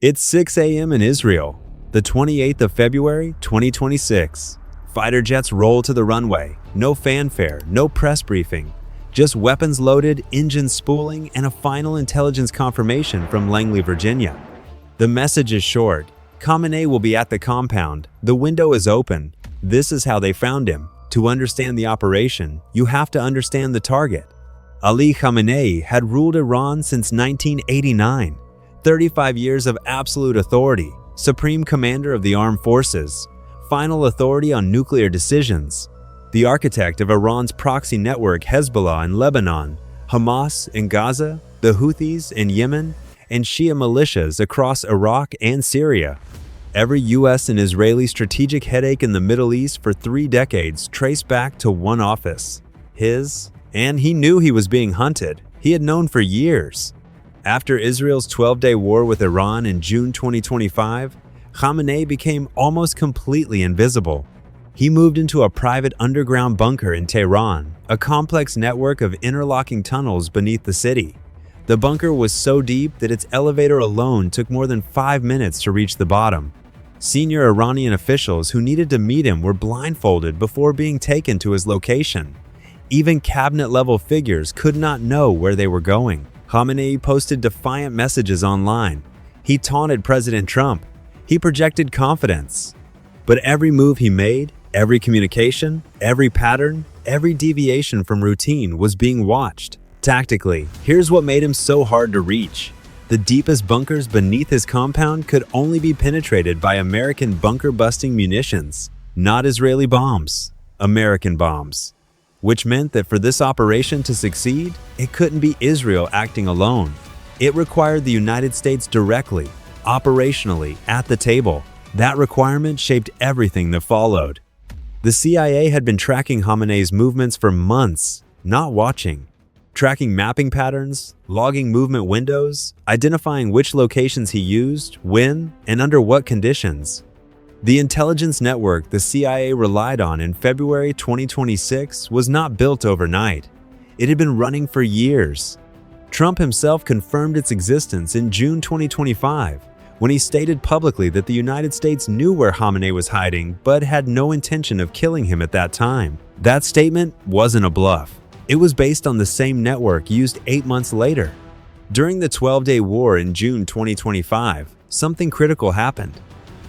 It's 6 a.m. in Israel, the 28th of February, 2026. Fighter jets roll to the runway. No fanfare, no press briefing. Just weapons loaded, engines spooling, and a final intelligence confirmation from Langley, Virginia. The message is short. Khamenei will be at the compound. The window is open. This is how they found him. To understand the operation, you have to understand the target. Ali Khamenei had ruled Iran since 1989. 35 years of absolute authority, supreme commander of the armed forces, final authority on nuclear decisions, the architect of Iran's proxy network Hezbollah in Lebanon, Hamas in Gaza, the Houthis in Yemen, and Shia militias across Iraq and Syria. Every US and Israeli strategic headache in the Middle East for 3 decades traced back to one office, his, and he knew he was being hunted. He had known for years. After Israel's 12-day war with Iran in June 2025, Khamenei became almost completely invisible. He moved into a private underground bunker in Tehran, a complex network of interlocking tunnels beneath the city. The bunker was so deep that its elevator alone took more than 5 minutes to reach the bottom. Senior Iranian officials who needed to meet him were blindfolded before being taken to his location. Even cabinet-level figures could not know where they were going. Khamenei posted defiant messages online. He taunted President Trump. He projected confidence. But every move he made, every communication, every pattern, every deviation from routine was being watched. Tactically, here's what made him so hard to reach. The deepest bunkers beneath his compound could only be penetrated by American bunker-busting munitions, not Israeli bombs, American bombs. Which meant that for this operation to succeed, it couldn't be Israel acting alone. It required the United States directly, operationally, at the table. That requirement shaped everything that followed. The CIA had been tracking Khamenei's movements for months, not watching. Tracking mapping patterns, logging movement windows, identifying which locations he used, when, and under what conditions. The intelligence network the CIA relied on in February 2026 was not built overnight. It had been running for years. Trump himself confirmed its existence in June 2025, when he stated publicly that the United States knew where Khamenei was hiding but had no intention of killing him at that time. That statement wasn't a bluff. It was based on the same network used 8 months later. During the 12-day war in June 2025, something critical happened.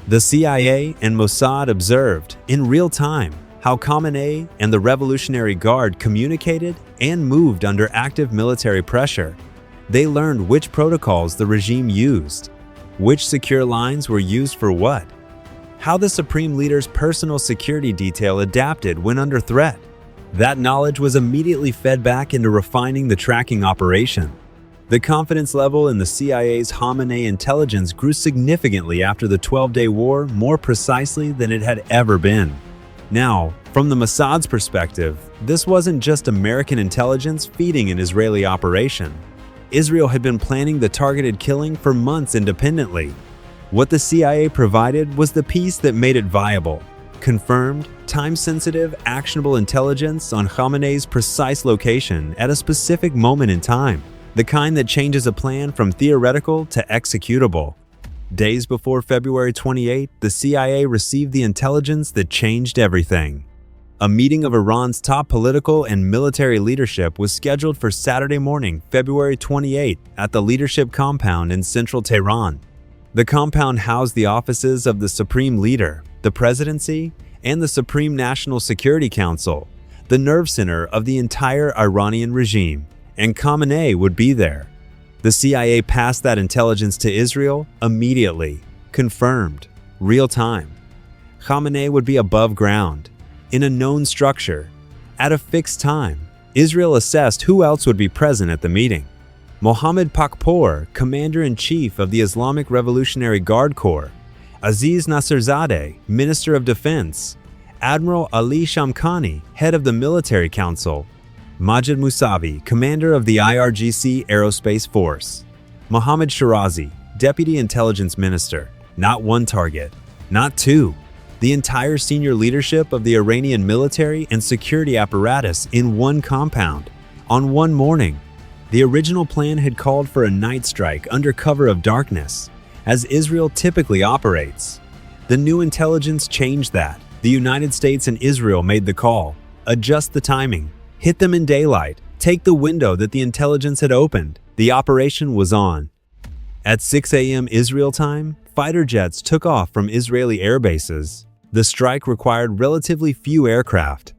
The CIA and Mossad observed, in real time, how Khamenei and the Revolutionary Guard communicated and moved under active military pressure. They learned which protocols the regime used, which secure lines were used for what, how the Supreme Leader's personal security detail adapted when under threat. That knowledge was immediately fed back into refining the tracking operation. The confidence level in the CIA's Khamenei intelligence grew significantly after the 12-day war, more precisely than it had ever been. Now, from the Mossad's perspective, this wasn't just American intelligence feeding an Israeli operation. Israel had been planning the targeted killing for months independently. What the CIA provided was the piece that made it viable: confirmed, time-sensitive, actionable intelligence on Khamenei's precise location at a specific moment in time. The kind that changes a plan from theoretical to executable. Days before February 28, the CIA received the intelligence that changed everything. A meeting of Iran's top political and military leadership was scheduled for Saturday morning, February 28, at the leadership compound in central Tehran. The compound housed the offices of the Supreme Leader, the Presidency, and the Supreme National Security Council, the nerve center of the entire Iranian regime. And Khamenei would be there. The CIA passed that intelligence to Israel immediately, confirmed, real time. Khamenei would be above ground, in a known structure, at a fixed time. Israel assessed who else would be present at the meeting. Mohammad Pakpour, Commander-in-Chief of the Islamic Revolutionary Guard Corps, Aziz Nasserzadeh, Minister of Defense, Admiral Ali Shamkhani, Head of the Military Council, Majid Musavi, Commander of the IRGC Aerospace Force, Mohammad Shirazi, Deputy Intelligence Minister. Not one target, not two. The entire senior leadership of the Iranian military and security apparatus in one compound, on one morning. The original plan had called for a night strike under cover of darkness. as Israel typically operates. The new intelligence changed that. The United States and Israel made the call. Adjust the timing. Hit them in daylight. Take the window that the intelligence had opened. The operation was on. At 6 a.m. Israel time, fighter jets took off from Israeli air bases. The strike required relatively few aircraft,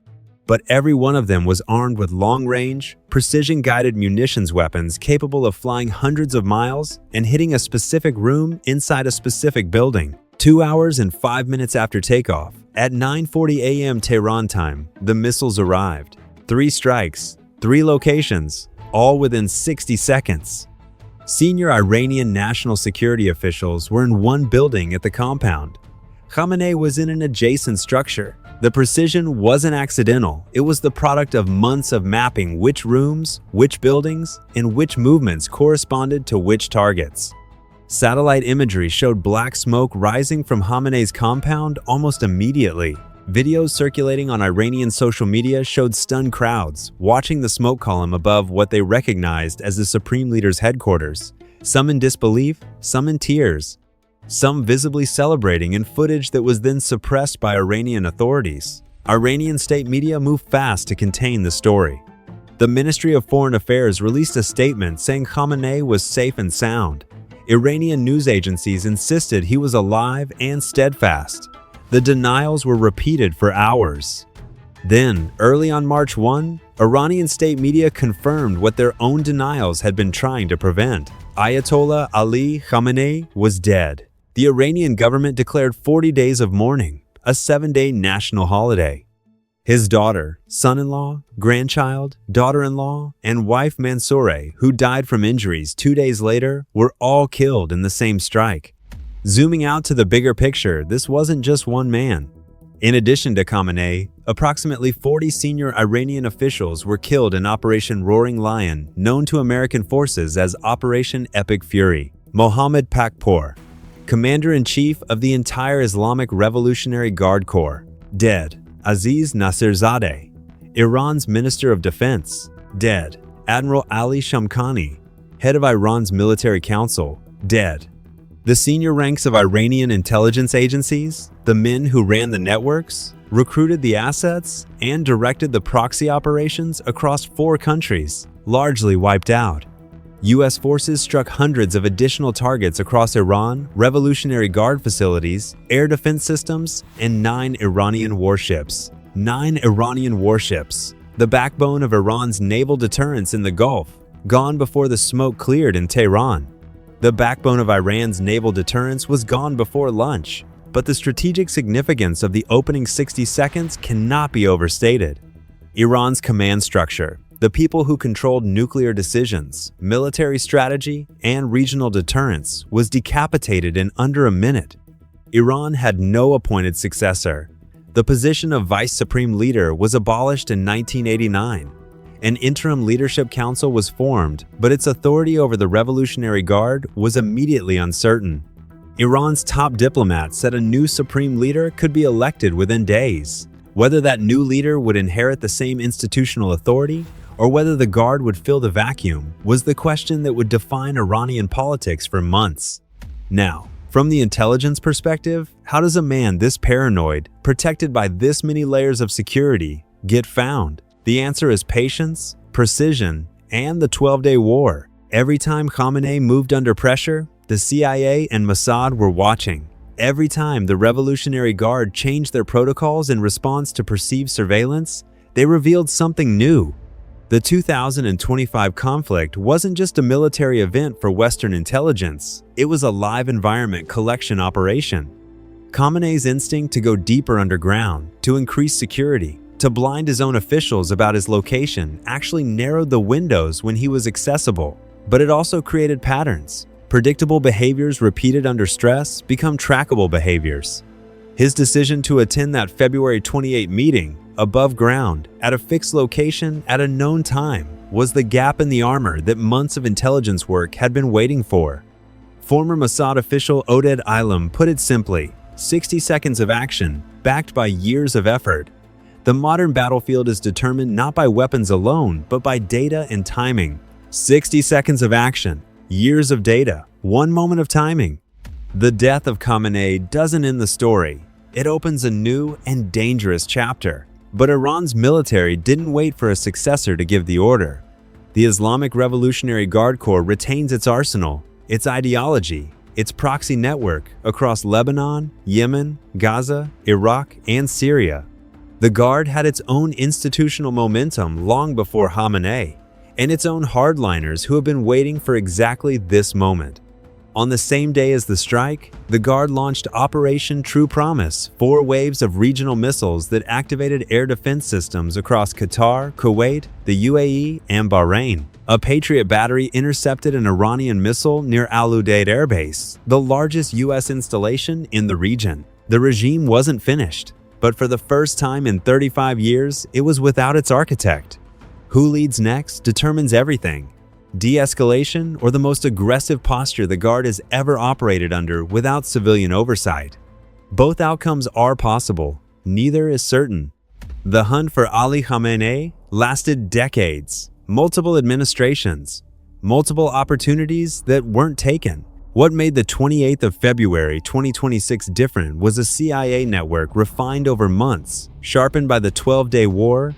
but every one of them was armed with long-range, precision-guided munitions weapons capable of flying hundreds of miles and hitting a specific room inside a specific building. 2 hours and 5 minutes after takeoff, at 9:40 a.m. Tehran time, the missiles arrived. 3 strikes, 3 locations, all within 60 seconds. Senior Iranian national security officials were in one building at the compound. Khamenei was in an adjacent structure. The precision wasn't accidental. It was the product of months of mapping which rooms, which buildings, and which movements corresponded to which targets. Satellite imagery showed black smoke rising from Khamenei's compound almost immediately. Videos circulating on Iranian social media showed stunned crowds watching the smoke column above what they recognized as the Supreme Leader's headquarters, some in disbelief, some in tears, some visibly celebrating in footage that was then suppressed by Iranian authorities. Iranian state media moved fast to contain the story. The Ministry of Foreign Affairs released a statement saying Khamenei was safe and sound. Iranian news agencies insisted he was alive and steadfast. The denials were repeated for hours. Then, early on March 1, Iranian state media confirmed what their own denials had been trying to prevent. Ayatollah Ali Khamenei was dead. The Iranian government declared 40 days of mourning, a 7-day national holiday. His daughter, son-in-law, grandchild, daughter-in-law, and wife Mansoureh, who died from injuries 2 days later, were all killed in the same strike. Zooming out to the bigger picture, this wasn't just one man. In addition to Khamenei, approximately 40 senior Iranian officials were killed in Operation Roaring Lion, known to American forces as Operation Epic Fury. Mohammad Pakpour, Commander-in-Chief of the entire Islamic Revolutionary Guard Corps, dead. Aziz Nasirzadeh, Iran's Minister of Defense, dead. Admiral Ali Shamkhani, head of Iran's military council, dead. The senior ranks of Iranian intelligence agencies, the men who ran the networks, recruited the assets, and directed the proxy operations across 4 countries, largely wiped out. U.S. forces struck hundreds of additional targets across Iran, Revolutionary Guard facilities, air defense systems, and 9 Iranian warships. 9 Iranian warships, the backbone of Iran's naval deterrence in the Gulf, gone before the smoke cleared in Tehran. The backbone of Iran's naval deterrence was gone before lunch, but the strategic significance of the opening 60 seconds cannot be overstated. Iran's command structure, the people who controlled nuclear decisions, military strategy, and regional deterrence, was decapitated in under a minute. Iran had no appointed successor. The position of Vice Supreme Leader was abolished in 1989. An interim leadership council was formed, but its authority over the Revolutionary Guard was immediately uncertain. Iran's top diplomat said a new supreme leader could be elected within days. Whether that new leader would inherit the same institutional authority, or whether the Guard would fill the vacuum, was the question that would define Iranian politics for months. Now, from the intelligence perspective, how does a man this paranoid, protected by this many layers of security, get found? The answer is patience, precision, and the 12-day war. Every time Khamenei moved under pressure, the CIA and Mossad were watching. Every time the Revolutionary Guard changed their protocols in response to perceived surveillance, they revealed something new. The 2025 conflict wasn't just a military event for Western intelligence, it was a live environment collection operation. Khamenei's instinct to go deeper underground, to increase security, to blind his own officials about his location actually narrowed the windows when he was accessible, but it also created patterns. Predictable behaviors repeated under stress become trackable behaviors. His decision to attend that February 28 meeting, above ground, at a fixed location at a known time, was the gap in the armor that months of intelligence work had been waiting for. Former Mossad official Oded Ilam put it simply, 60 seconds of action, backed by years of effort. The modern battlefield is determined not by weapons alone, but by data and timing. 60 seconds of action, years of data, 1 moment of timing. The death of Khamenei doesn't end the story. It opens a new and dangerous chapter. But Iran's military didn't wait for a successor to give the order. The Islamic Revolutionary Guard Corps retains its arsenal, its ideology, its proxy network across Lebanon, Yemen, Gaza, Iraq, and Syria. The Guard had its own institutional momentum long before Khamenei, and its own hardliners who have been waiting for exactly this moment. On the same day as the strike, the Guard launched Operation True Promise, 4 waves of regional missiles that activated air defense systems across Qatar, Kuwait, the UAE, and Bahrain. A Patriot battery intercepted an Iranian missile near Al Udeid Air Base, the largest U.S. installation in the region. The regime wasn't finished, but for the first time in 35 years, it was without its architect. Who leads next determines everything. De-escalation or the most aggressive posture the Guard has ever operated under without civilian oversight. Both outcomes are possible, neither is certain. The hunt for Ali Khamenei lasted decades, multiple administrations, multiple opportunities that weren't taken. What made the 28th of February 2026 different was a CIA network refined over months, sharpened by the 12-day war,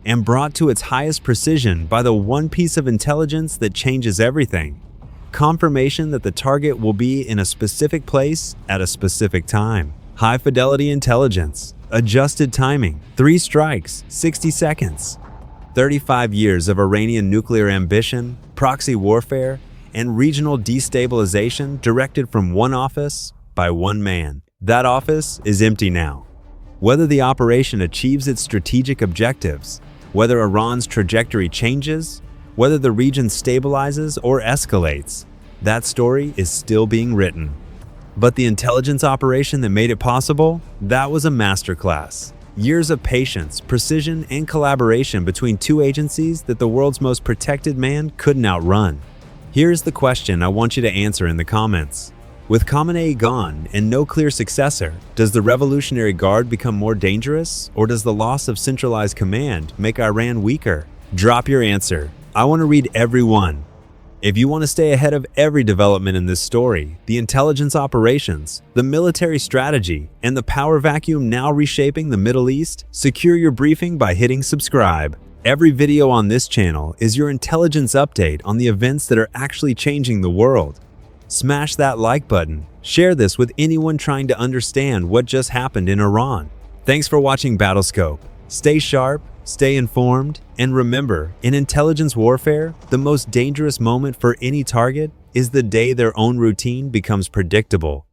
and brought to its highest precision by the one piece of intelligence that changes everything: confirmation that the target will be in a specific place at a specific time. High-fidelity intelligence, adjusted timing, 3 strikes, 60 seconds. 35 years of Iranian nuclear ambition, proxy warfare, and regional destabilization directed from one office by one man. That office is empty now. Whether the operation achieves its strategic objectives, whether Iran's trajectory changes, whether the region stabilizes or escalates, that story is still being written. But the intelligence operation that made it possible, that was a masterclass. Years of patience, precision, and collaboration between 2 agencies that the world's most protected man couldn't outrun. Here's the question I want you to answer in the comments. With Khamenei gone and no clear successor, does the Revolutionary Guard become more dangerous, or does the loss of centralized command make Iran weaker? Drop your answer. I want to read every one. If you want to stay ahead of every development in this story, the intelligence operations, the military strategy, and the power vacuum now reshaping the Middle East, secure your briefing by hitting subscribe. Every video on this channel is your intelligence update on the events that are actually changing the world. Smash that like button. Share this with anyone trying to understand what just happened in Iran. Thanks for watching Battlescope. Stay sharp, stay informed, and remember, in intelligence warfare, the most dangerous moment for any target is the day their own routine becomes predictable.